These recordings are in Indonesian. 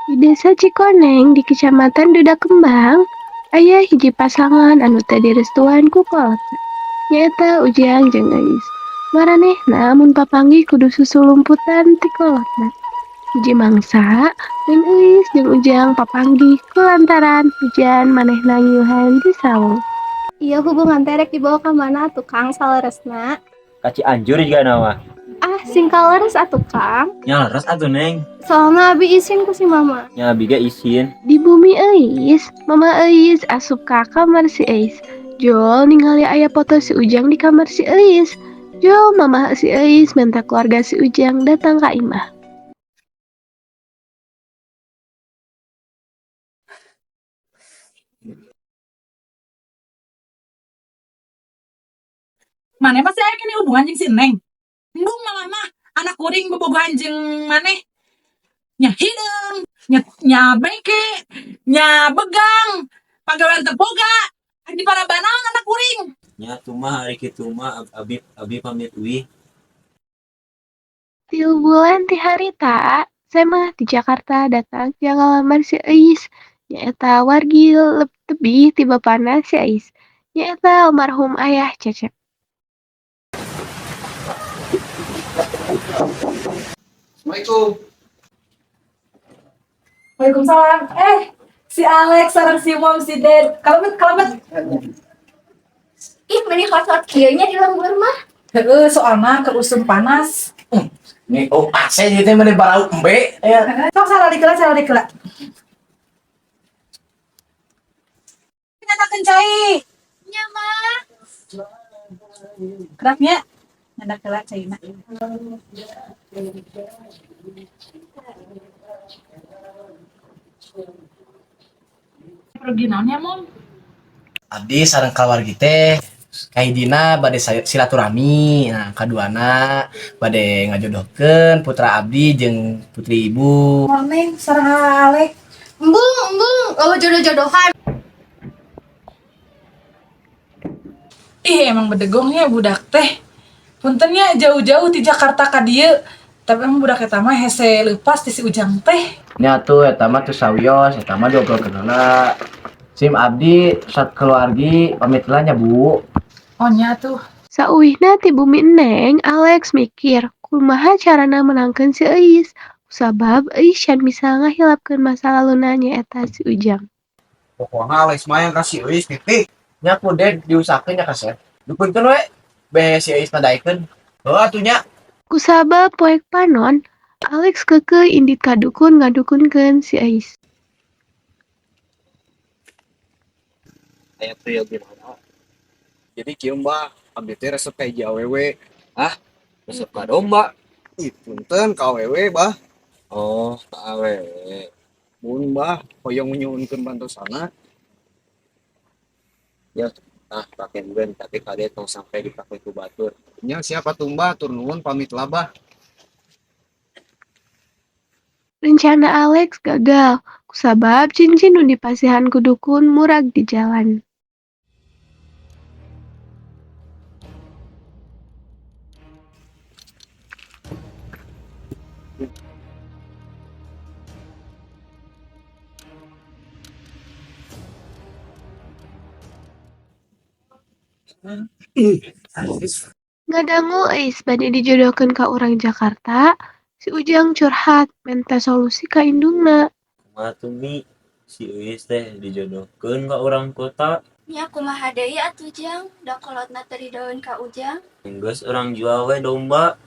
Di desa Cikoneng di Kecamatan Duda Kembang, aya hiji pasangan anu teu direstuan ku kolotna. Nyaeta Ujang jeung Eis. Maranehna mun papanggih kudu susulumputan ti kolotna. Hiji mangsa, Neng Eis jeung Ujang papanggih ku lantaran hujan manehna ngiuhan di saung. Iya hubungan terek dibawa ke mana tukang saleresna? Kaci anjur juga nama. Ah, sing kaleres atuh Kang. Nyalaras atuh neng. Soalnya abi izin ku si mama. Nya biga isin. Di bumi Eis, Mama Eis asup ka kamar si Eis. Jol ningali aya foto si Ujang di kamar si Eis. Jol mama si Eis minta keluarga si Ujang datang ke imah. Mana masih aya kini hubungan jeung si Neng. Embung mama mah anak kuring bobogohan jeung maneh. Nya hideung, nya bengke, nya begang, pagawean teu boga. Di parabanaon anak kuring. Nya tuh mah hari kitu mah abi pamit uih. 3 bulan ti harita, saya mah di Jakarta datang yang ngalamar si Eis. Nyaeta wargi tebih ti bapana si Eis. Nyaeta almarhum ayah Cecep. Assalamualaikum. Waalaikumsalam. Si Alex sareng si Mom si Ded. Kalebet. Ih, meni hot-hot kieu nya di lembur mah. Heeh, soalna keusum panas. Nih, oh, AC jadi mana barau embe. Sok salah dikeula. Nyadakeun cai. Nya mah. Keraknya nyadak heula caina. Pergi naon ya, Mom? Abdi sareng keluarga teh kaidina bade silaturahmi. Nah, kaduana bade ngajodohkeun putra abdi jeung putri ibu. Neng sareng Alex. Embung, lo jodoh-jodohan. Ih, emang bedegong ya budak teh. Puntennya jauh-jauh di Jakarta ka dieu. Tapi emang budak eta mah hese leupas ti si Ujang teh. Nya tuh eta mah teu sawios, eta mah diobrolkeunna. Sim abdi sat keluargi pamit lah nya Bu. Oh nya tuh. Sauihna ti bumi Neng, Alex mikir, kumaha carana menangkeun si Eis. Sabab Eis can bisa ngahilapkeun masa laluna nyaeta si Ujang. Pokoknya Alex mah yang kasih Uis titik. Nya kudu diusahakeun nya kaset. Dukunkeun we be si Eis nadaikeun. Heuh atunya. Kusabab poek panon, Alex kekeh indit kadukun ngadukunkeun si Eis. Aya teu gimana. Jadi kieu Mbak, abdi teh resep ka hiji awewe. Resep ka domba. Ih, punten ka awewe, Bah. Oh, ka awewe. Mun Mbah, hoyong nyuhunkeun bantosana. Ya, pakeun tapi kade tong sampai dipakai ku batur. Nya siapa tuh Mbah, tur nuhun pamit lah Bah. Rencana Alex gagal, kusabab cincin nu dipasihan ku dukun murag di jalan. Ngadangu Eis bade dijodohkeun ka urang Jakarta, si Ujang curhat minta solusi ka indungna. Kumaha tuh Mi? Si Uis teh dijodohkeun ka urang kota. Nya kumaha deui atuh Jang, da kolotna teu didaeun ka Ujang. Enggeus orang jual we domba.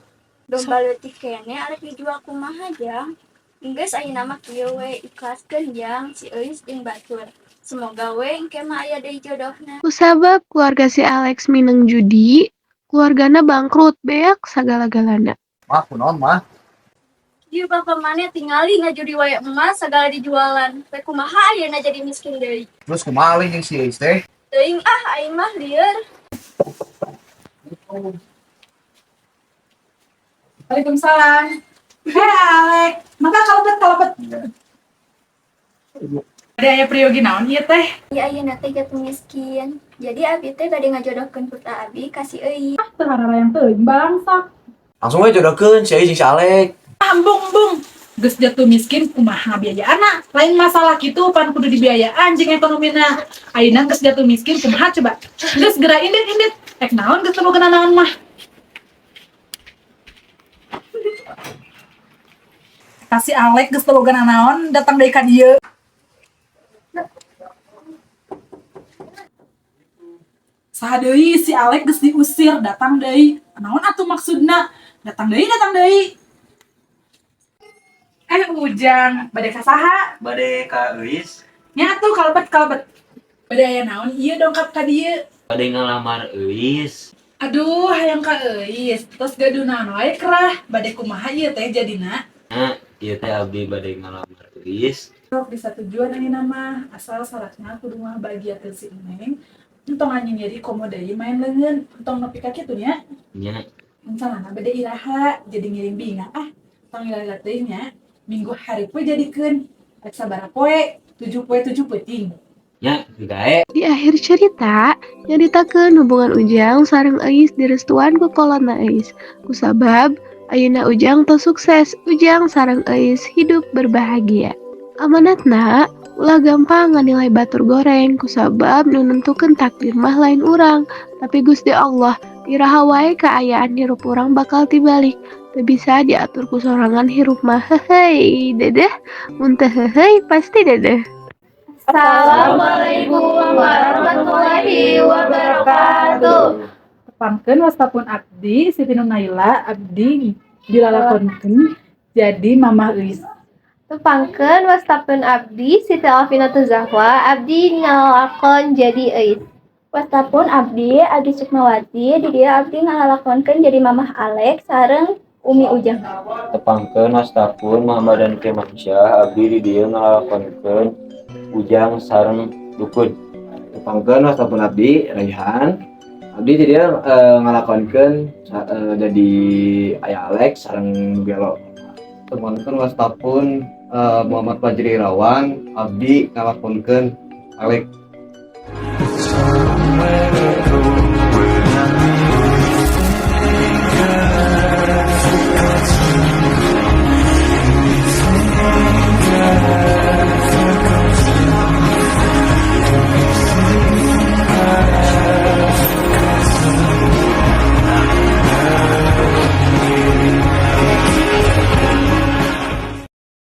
Domba leutik kene arek dijual kumaha Jang? Enggeus ayeuna mah kieu we ikhlaskeun Jang si Eis jeung batur. Semoga we engke mah aya deui jodohna. Kusabab keluarga si Alex mineng judi, keluargana bangkrut beak sagala-galana. Mah kunaon mah? Dieu bapak maneh tingali ngajudi wae emas sagala dijualan. Teh kumaha ayeuna jadi miskin deui? Terus kumaha leuwih jeung si Eis teh? Teuing aing mah lieur. Waalaikumsalam. Alex. Maka kalebet. Ada aya priyogi naon ieu teh? Ya ayeuna teh jatuh miskin. Jadi abi teh bade ngajodohkeun putra abi ka si Eis. Teu hararayang teuing balangsak. Langsung we jodohkeun si Eis jeung si Alek. Embung. geus jatuh miskin kumaha biayaana. Lain masalah kitu pan kudu dibiayaan jeung ekonomina. Ayeuna geus jatuh miskin kumaha coba? Geus geura indit-indit. Naon geus teu naon mah. Kasih Alek geus teu naon datang deui ka dieu. Saha deui si Alek geus diusir datang deui. Naon atuh maksudna? Datang deui. Ujang, bade ka saha? Bade ka Eis, Nya atuh kalebet. Bade aya naon ieu dongkap ka dieu? bade ngalamar Eis. Aduh, hayang ka euis. Tos gaduh naon wae kerah. Bade kumaha ieu teh jadina? Nah, ieu teh abdi bade ngalamar Eis. Sok disatujuan ayeuna mah, asal syaratna kudu mah bagiakeun si Neng. Entong nyeri komo deui main leungeun, entong nepi ka kitu nya. Nya, Rencanana bade iraha, jadi ngirim binga tong iraha teh nya. Minggu hari poe jadikeun. Rek sabaraha poe? 7 poe 7 peuting. nya gae. Di akhir cerita, nyaritakeun hubungan Ujang sareng Eis direstuan ku kolotna Eis. Kusabab, ayeuna Ujang tos sukses, Ujang sareng Eis hidup berbahagia. Amanatna, ulah gampang nganilai batur goreng, kusabab nu nentukeun takdir mah lain urang. Tapi Gusti Allah, iraha wae kaayaan hirup urang bakal tibalik. Teu bisa diatur ku sorangan hirup mah heuheuy, dedeh. Mun teu heuheuy pasti dedeh. Assalamualaikum warahmatullahi wabarakatuh. Tepangkeun wastapun abdi Siti Nur Naila abdi dilalakonkeun jadi Mamah Euis. Tepangkeun wastapun abdi Siti Alfinatul Zahwa abdi ngalakon jadi Euis. Wastapun abdi Adi Sukmawati di dia abdi ngalakonkeun jadi Mamah Alek sareng Umi Ujang. Tepangkeun wastapun Muhammadan Kemansyah abdi di dieu ngalakonkeun Ujang sareng Dukun. Tepangkeun wastapun abdi Raihan. Abdi di dia ngalakonkeun jadi Ayah Alex sareng Gelo. Tepangkeun wastapun Muhammad Fajri Irawan abdi ngalakonkeun Alek.